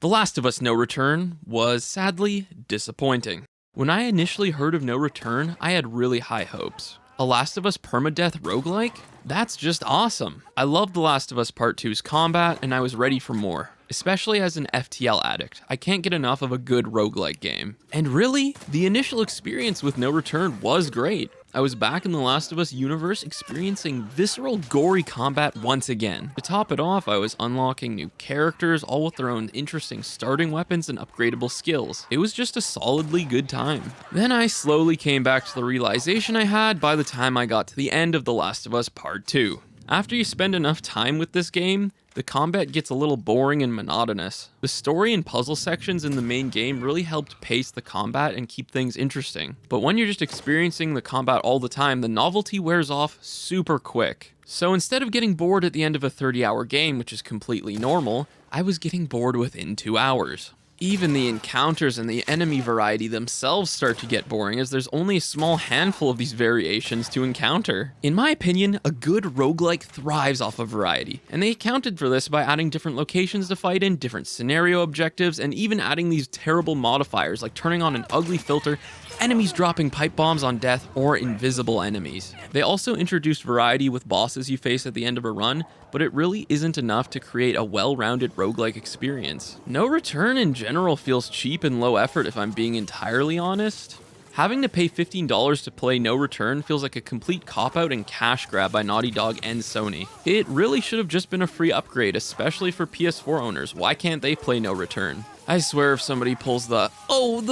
The Last of Us No Return was sadly disappointing. When I initially heard of No Return, I had really high hopes. A Last of Us permadeath roguelike? That's just awesome. I loved The Last of Us Part 2's combat, and I was ready for more. Especially as an FTL addict, I can't get enough of a good roguelike game. And really, the initial experience with No Return was great. I was back in the Last of Us universe experiencing visceral, gory combat once again. To top it off, I was unlocking new characters, all with their own interesting starting weapons and upgradable skills. It was just a solidly good time. Then I slowly came back to the realization I had by the time I got to the end of The Last of Us Part 2. After you spend enough time with this game, the combat gets a little boring and monotonous. The story and puzzle sections in the main game really helped pace the combat and keep things interesting. But when you're just experiencing the combat all the time, the novelty wears off super quick. So instead of getting bored at the end of a 30-hour game, which is completely normal, I was getting bored within 2 hours. Even the encounters and the enemy variety themselves start to get boring, as there's only a small handful of these variations to encounter. In my opinion, a good roguelike thrives off of variety, and they accounted for this by adding different locations to fight in, different scenario objectives, and even adding these terrible modifiers like turning on an ugly filter, enemies dropping pipe bombs on death, or invisible enemies. They also introduced variety with bosses you face at the end of a run, but it really isn't enough to create a well-rounded roguelike experience. No Return in general feels cheap and low effort if I'm being entirely honest. Having to pay $15 to play No Return feels like a complete cop-out and cash grab by Naughty Dog and Sony. It really should have just been a free upgrade, especially for PS4 owners. Why can't they play No Return? I swear if somebody pulls the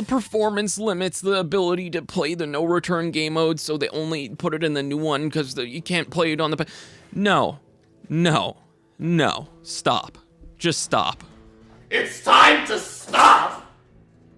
performance limits the ability to play the No Return game mode, so they only put it in the new one because you can't play it on the... No. Stop. Just stop. It's time to stop!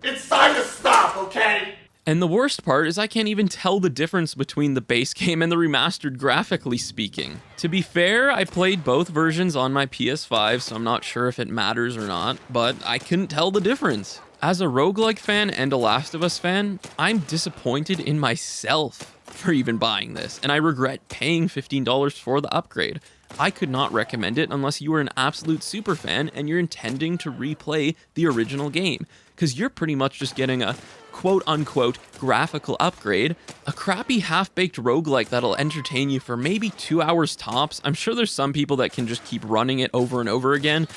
It's time to stop, okay? And the worst part is I can't even tell the difference between the base game and the remastered graphically speaking. To be fair, I played both versions on my PS5, so I'm not sure if it matters or not, but I couldn't tell the difference. As a roguelike fan and a Last of Us fan, I'm disappointed in myself for even buying this, and I regret paying $15 for the upgrade. I could not recommend it unless you were an absolute super fan and you're intending to replay the original game, because you're pretty much just getting a quote-unquote graphical upgrade, a crappy half-baked roguelike that'll entertain you for maybe 2 hours tops. I'm sure there's some people that can just keep running it over and over again,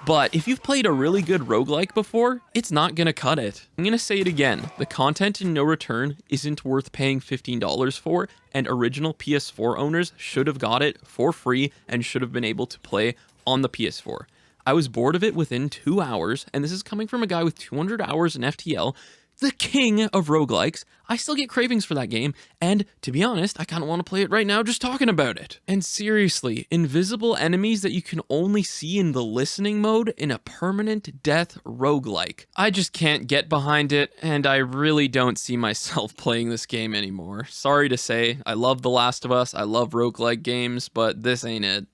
but if you've played a really good roguelike before, it's not gonna cut it. I'm gonna say it again, the content in No Return isn't worth paying $15 for, and original PS4 owners should have got it for free and should have been able to play on the PS4. I was bored of it within 2 hours, and this is coming from a guy with 200 hours in FTL, the king of roguelikes. I still get cravings for that game, and to be honest, I kind of want to play it right now just talking about it. And seriously, invisible enemies that you can only see in the listening mode in a permanent death roguelike. I just can't get behind it, and I really don't see myself playing this game anymore. Sorry to say, I love The Last of Us, I love roguelike games, but this ain't it.